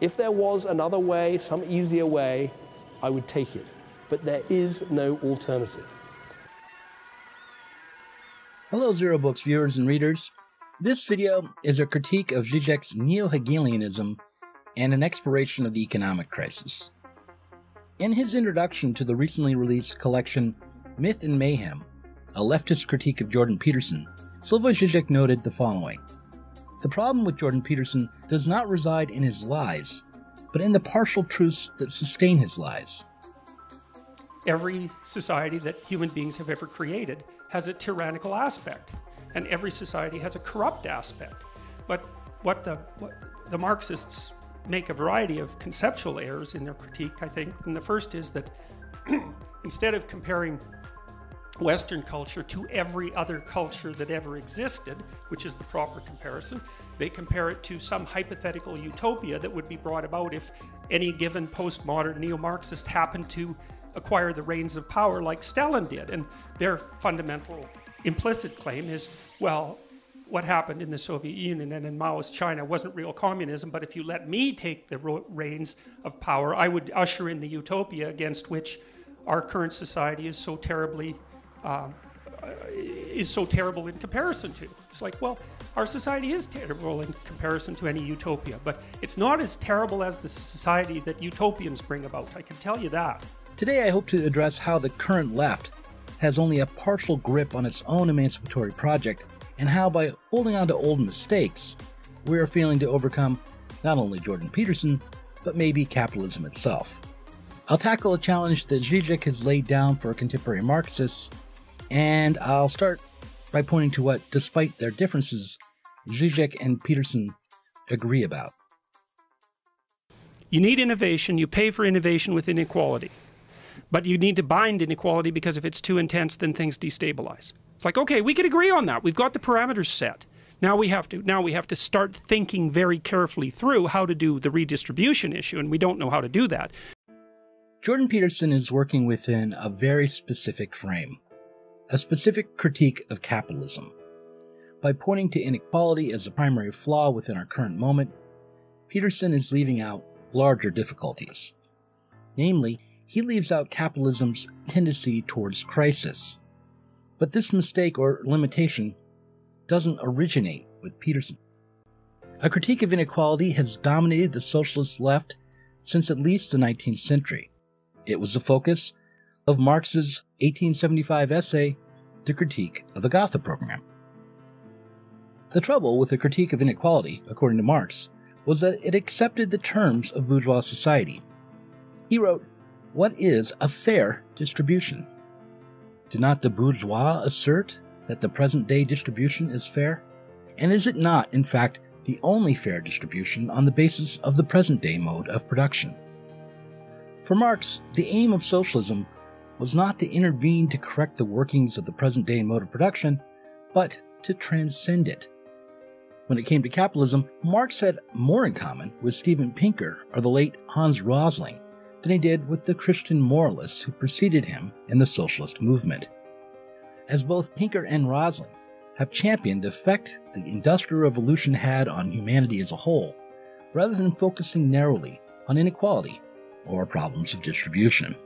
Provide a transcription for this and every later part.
If there was another way, some easier way, I would take it. But there is no alternative. Hello, Zero Books viewers and readers. This video is a critique of Zizek's neo-Hegelianism and an exploration of the economic crisis. In his introduction to the recently released collection Myth and Mayhem, a leftist critique of Jordan Peterson, Slavoj Zizek noted the following: "The problem with Jordan Peterson does not reside in his lies, but in the partial truths that sustain his lies." Every society that human beings have ever created has a tyrannical aspect, and every society has a corrupt aspect. But what the Marxists make a variety of conceptual errors in their critique, I think. And the first is that instead of comparing Western culture to every other culture that ever existed, which is the proper comparison, they compare it to some hypothetical utopia that would be brought about if any given postmodern neo-Marxist happened to acquire the reins of power like Stalin did. And their fundamental implicit claim is, well, what happened in the Soviet Union and in Maoist China wasn't real communism, but if you let me take the reins of power, I would usher in the utopia against which our current society is so terrible in comparison to. It's like, well, our society is terrible in comparison to any utopia, but it's not as terrible as the society that utopians bring about, I can tell you that. Today I hope to address how the current left has only a partial grip on its own emancipatory project, and how by holding on to old mistakes, we are failing to overcome not only Jordan Peterson, but maybe capitalism itself. I'll tackle a challenge that Zizek has laid down for contemporary Marxists, and I'll start by pointing to what, despite their differences, Zizek and Peterson agree about. You need innovation, you pay for innovation with inequality. But you need to bind inequality, because if it's too intense, then things destabilize. It's like, okay, we could agree on that. We've got the parameters set. Now we have to start thinking very carefully through how to do the redistribution issue, and we don't know how to do that. Jordan Peterson is working within a very specific frame, a specific critique of capitalism. By pointing to inequality as a primary flaw within our current moment, Peterson is leaving out larger difficulties. Namely, he leaves out capitalism's tendency towards crisis. But this mistake or limitation doesn't originate with Peterson. A critique of inequality has dominated the socialist left since at least the 19th century. It was the focus of Marx's 1875 essay, The Critique of the Gotha Program. The trouble with the critique of inequality, according to Marx, was that it accepted the terms of bourgeois society. He wrote, "What is a fair distribution? Do not the bourgeois assert that the present-day distribution is fair? And is it not, in fact, the only fair distribution on the basis of the present-day mode of production?" For Marx, the aim of socialism was not to intervene to correct the workings of the present-day mode of production, but to transcend it. When it came to capitalism, Marx had more in common with Steven Pinker or the late Hans Rosling than he did with the Christian moralists who preceded him in the socialist movement. As both Pinker and Rosling have championed the effect the Industrial Revolution had on humanity as a whole, rather than focusing narrowly on inequality or problems of distribution.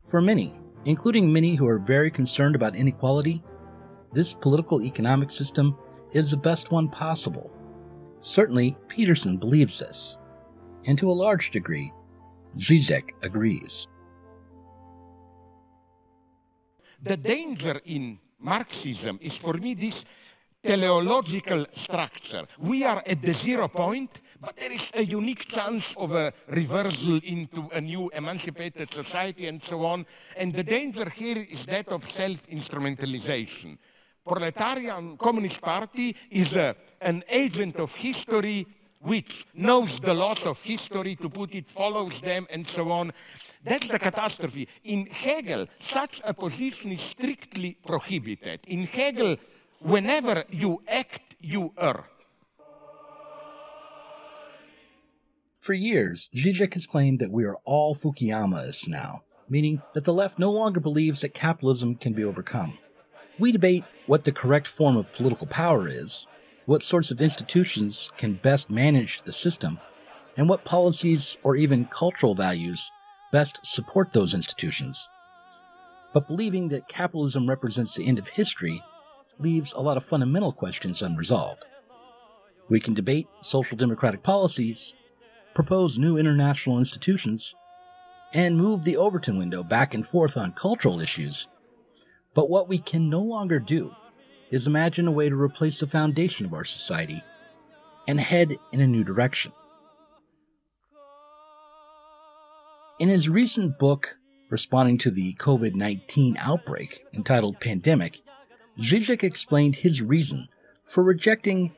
For many, including many who are very concerned about inequality, this political economic system is the best one possible. Certainly, Peterson believes this, and to a large degree, Zizek agrees. The danger in Marxism is, for me, this teleological structure. We are at the 0 point, but there is a unique chance of a reversal into a new emancipated society and so on. And the danger here is that of self-instrumentalization. Proletarian Communist Party is an agent of history which knows the laws of history, to put it, follows them, and so on. That's the catastrophe. In Hegel, such a position is strictly prohibited. In Hegel, whenever you act, you err. For years, Zizek has claimed that we are all Fukuyamaists now, meaning that the left no longer believes that capitalism can be overcome. We debate what the correct form of political power is, what sorts of institutions can best manage the system, and what policies or even cultural values best support those institutions. But believing that capitalism represents the end of history leaves a lot of fundamental questions unresolved. We can debate social democratic policies, propose new international institutions, and move the Overton window back and forth on cultural issues. But what we can no longer do is imagine a way to replace the foundation of our society and head in a new direction. In his recent book, responding to the COVID-19 outbreak, entitled Pandemic, Zizek explained his reason for rejecting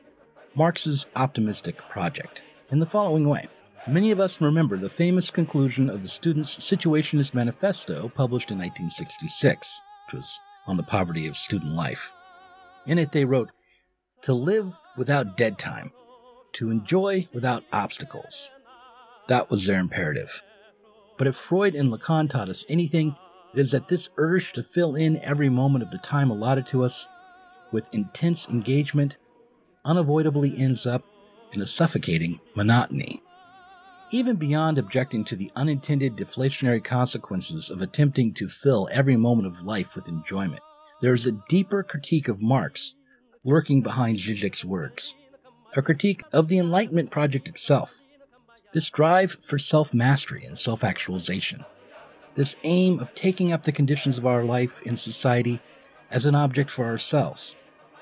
Marx's optimistic project in the following way. Many of us remember the famous conclusion of the students' Situationist Manifesto published in 1966, which was on the poverty of student life. In it they wrote, "To live without dead time, to enjoy without obstacles." That was their imperative. But if Freud and Lacan taught us anything, it is that this urge to fill in every moment of the time allotted to us with intense engagement unavoidably ends up in a suffocating monotony. Even beyond objecting to the unintended deflationary consequences of attempting to fill every moment of life with enjoyment, there is a deeper critique of Marx lurking behind Zizek's words, a critique of the Enlightenment project itself, this drive for self-mastery and self-actualization, this aim of taking up the conditions of our life in society as an object for ourselves,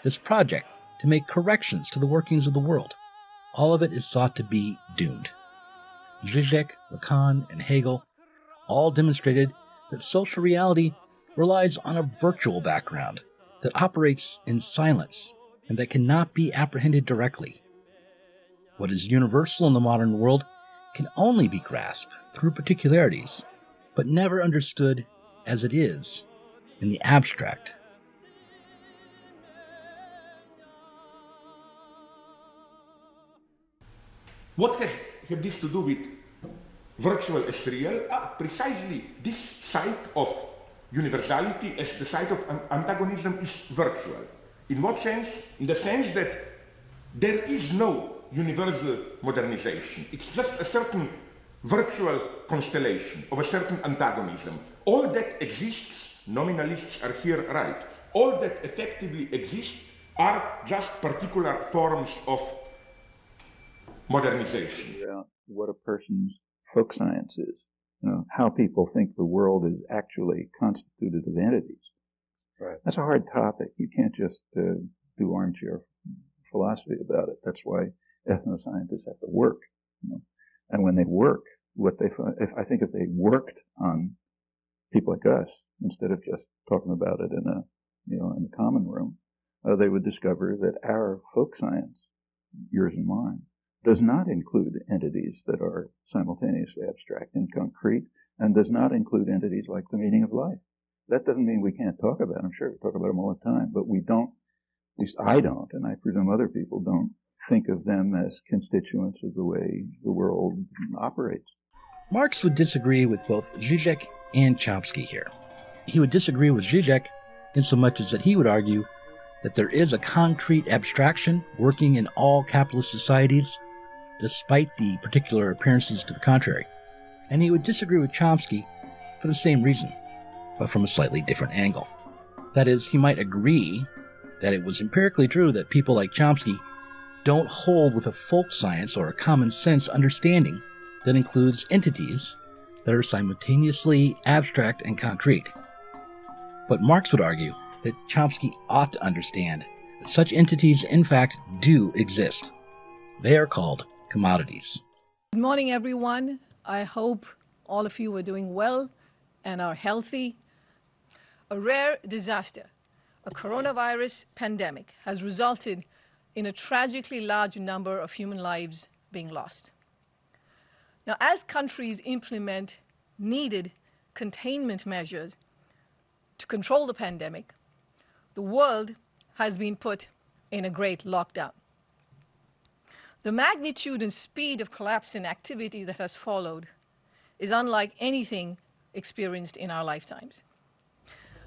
this project to make corrections to the workings of the world. All of it is thought to be doomed. Zizek, Lacan, and Hegel all demonstrated that social reality relies on a virtual background that operates in silence and that cannot be apprehended directly. What is universal in the modern world can only be grasped through particularities, but never understood as it is in the abstract. What has this to do with virtual as real? Precisely this side of universality as the side of antagonism is virtual. In what sense? In the sense that there is no universal modernization. It's just a certain virtual constellation of a certain antagonism. All that exists, nominalists are here right, all that effectively exists are just particular forms of modernization. What a person's folk science is, how people think the world is actually constituted of entities. Right. That's a hard topic. You can't just do armchair philosophy about it. That's why ethnoscientists have to work. And when they work, what they find, if they worked on people like us instead of just talking about it in a common room, they would discover that our folk science, yours and mine, does not include entities that are simultaneously abstract and concrete, and does not include entities like the meaning of life. That doesn't mean we can't talk about them. Sure, we talk about them all the time, but we don't, at least I don't, and I presume other people don't, think of them as constituents of the way the world operates. Marx would disagree with both Zizek and Chomsky here. He would disagree with Zizek insomuch as that he would argue that there is a concrete abstraction working in all capitalist societies, despite the particular appearances to the contrary. And he would disagree with Chomsky for the same reason, but from a slightly different angle. That is, he might agree that it was empirically true that people like Chomsky don't hold with a folk science or a common sense understanding that includes entities that are simultaneously abstract and concrete. But Marx would argue that Chomsky ought to understand that such entities in fact do exist. They are called commodities. Good morning, everyone. I hope all of you are doing well and are healthy. A rare disaster, a coronavirus pandemic, has resulted in a tragically large number of human lives being lost. Now, as countries implement needed containment measures to control the pandemic, the world has been put in a great lockdown. The magnitude and speed of collapse in activity that has followed is unlike anything experienced in our lifetimes.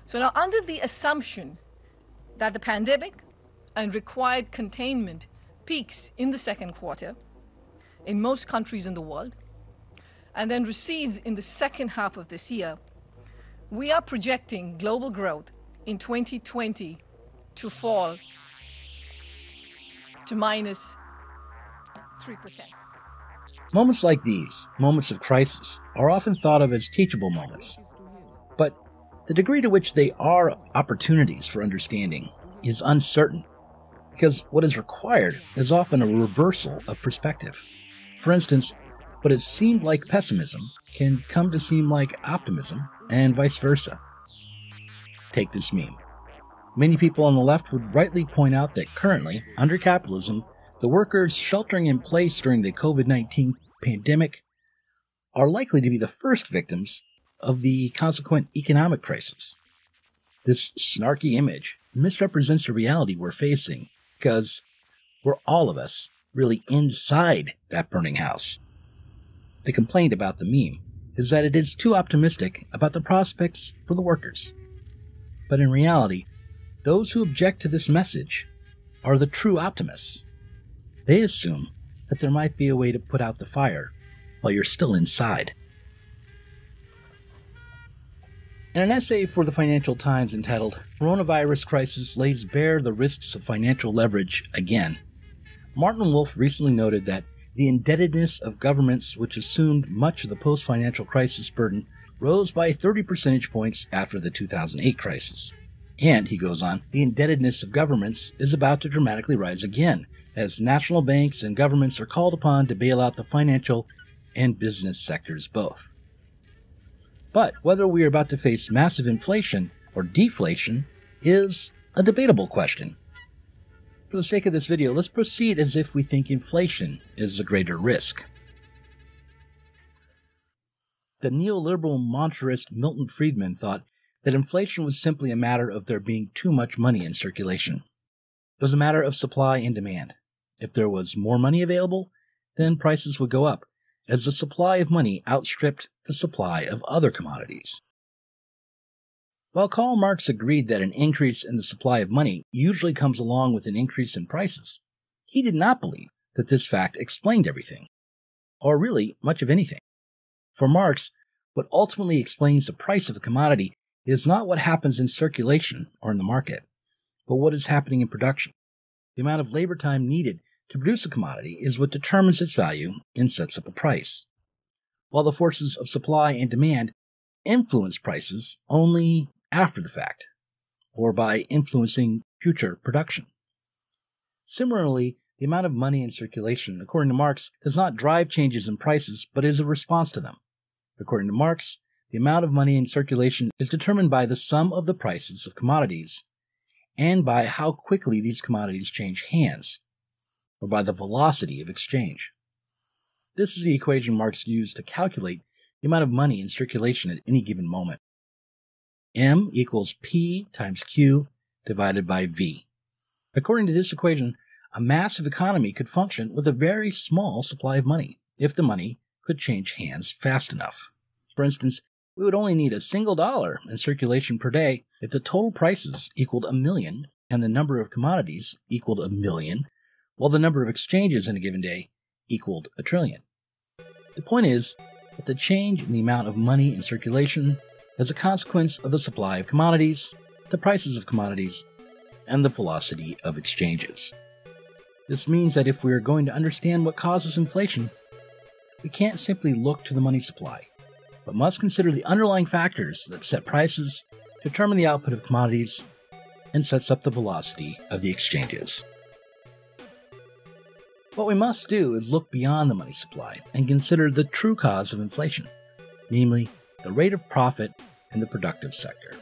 So now, under the assumption that the pandemic and required containment peaks in the second quarter in most countries in the world and then recedes in the second half of this year, we are projecting global growth in 2020 to fall to minus 3%. Moments like these, moments of crisis, are often thought of as teachable moments. But the degree to which they are opportunities for understanding is uncertain, because what is required is often a reversal of perspective. For instance, what has seemed like pessimism can come to seem like optimism, and vice versa. Take this meme. Many people on the left would rightly point out that currently, under capitalism, the workers sheltering in place during the COVID-19 pandemic are likely to be the first victims of the consequent economic crisis. This snarky image misrepresents the reality we're facing because we're all of us really inside that burning house. The complaint about the meme is that it is too optimistic about the prospects for the workers. But in reality, those who object to this message are the true optimists. They assume that there might be a way to put out the fire while you're still inside. In an essay for the Financial Times entitled "Coronavirus Crisis Lays Bare the Risks of Financial Leverage Again," Martin Wolf recently noted that the indebtedness of governments, which assumed much of the post-financial crisis burden, rose by 30 percentage points after the 2008 crisis. And, he goes on, the indebtedness of governments is about to dramatically rise again, as national banks and governments are called upon to bail out the financial and business sectors both. But whether we are about to face massive inflation or deflation is a debatable question. For the sake of this video, let's proceed as if we think inflation is a greater risk. The neoliberal monetarist Milton Friedman thought that inflation was simply a matter of there being too much money in circulation. It was a matter of supply and demand. If there was more money available, then prices would go up, as the supply of money outstripped the supply of other commodities. While Karl Marx agreed that an increase in the supply of money usually comes along with an increase in prices, he did not believe that this fact explained everything, or really much of anything. For Marx, what ultimately explains the price of a commodity is not what happens in circulation or in the market, but what is happening in production. The amount of labor time needed to produce a commodity is what determines its value and sets up a price, while the forces of supply and demand influence prices only after the fact, or by influencing future production. Similarly, the amount of money in circulation, according to Marx, does not drive changes in prices, but is a response to them. According to Marx, the amount of money in circulation is determined by the sum of the prices of commodities, and by how quickly these commodities change hands, or by the velocity of exchange. This is the equation Marx used to calculate the amount of money in circulation at any given moment. M equals P times Q divided by V. According to this equation, a massive economy could function with a very small supply of money, if the money could change hands fast enough. For instance, we would only need a single dollar in circulation per day if the total prices equaled 1 million and the number of commodities equaled 1 million, while the number of exchanges in a given day equaled 1 trillion. The point is that the change in the amount of money in circulation is a consequence of the supply of commodities, the prices of commodities, and the velocity of exchanges. This means that if we are going to understand what causes inflation, we can't simply look to the money supply, but must consider the underlying factors that set prices, determine the output of commodities, and sets up the velocity of the exchanges. What we must do is look beyond the money supply and consider the true cause of inflation, namely the rate of profit in the productive sector.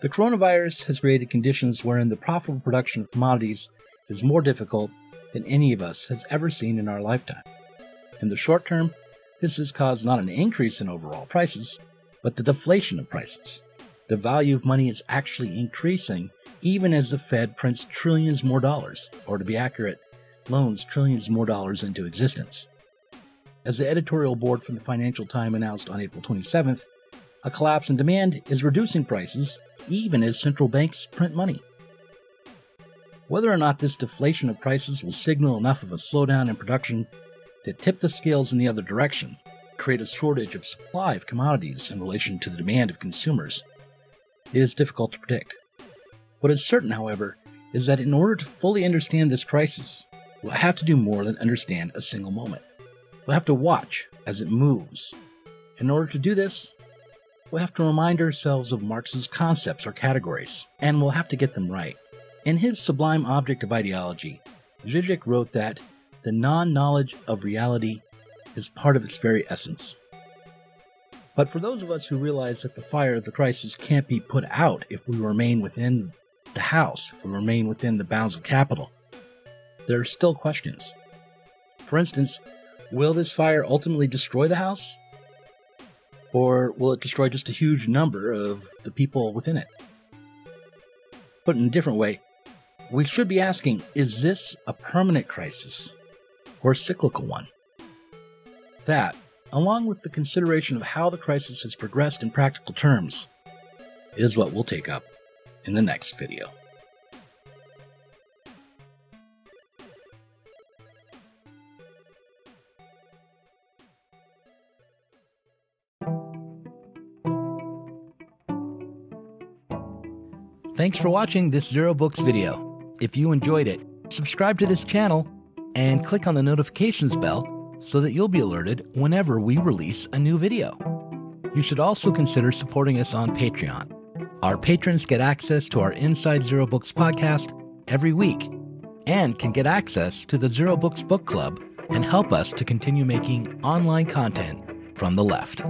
The coronavirus has created conditions wherein the profitable production of commodities is more difficult than any of us has ever seen in our lifetime. In the short term, this has caused not an increase in overall prices, but the deflation of prices. The value of money is actually increasing even as the Fed prints trillions more dollars, or to be accurate, loans trillions more dollars into existence. As the editorial board from the Financial Times announced on April 27th, a collapse in demand is reducing prices even as central banks print money. Whether or not this deflation of prices will signal enough of a slowdown in production to tip the scales in the other direction, create a shortage of supply of commodities in relation to the demand of consumers, is difficult to predict. What is certain, however, is that in order to fully understand this crisis, we'll have to do more than understand a single moment. We'll have to watch as it moves. In order to do this, we'll have to remind ourselves of Marx's concepts or categories, and we'll have to get them right. In his Sublime Object of Ideology, Zizek wrote that the non-knowledge of reality is part of its very essence. But for those of us who realize that the fire of the crisis can't be put out if we remain within the house, if we remain within the bounds of capital, there are still questions. For instance, will this fire ultimately destroy the house? Or will it destroy just a huge number of the people within it? Put in a different way, we should be asking, is this a permanent crisis or a cyclical one? That, along with the consideration of how the crisis has progressed in practical terms, is what we'll take up in the next video. Thanks for watching this Zero Books video. If you enjoyed it, subscribe to this channel and click on the notifications bell so that you'll be alerted whenever we release a new video. You should also consider supporting us on Patreon. Our patrons get access to our Inside Zero Books podcast every week and can get access to the Zero Books Book Club and help us to continue making online content from the left.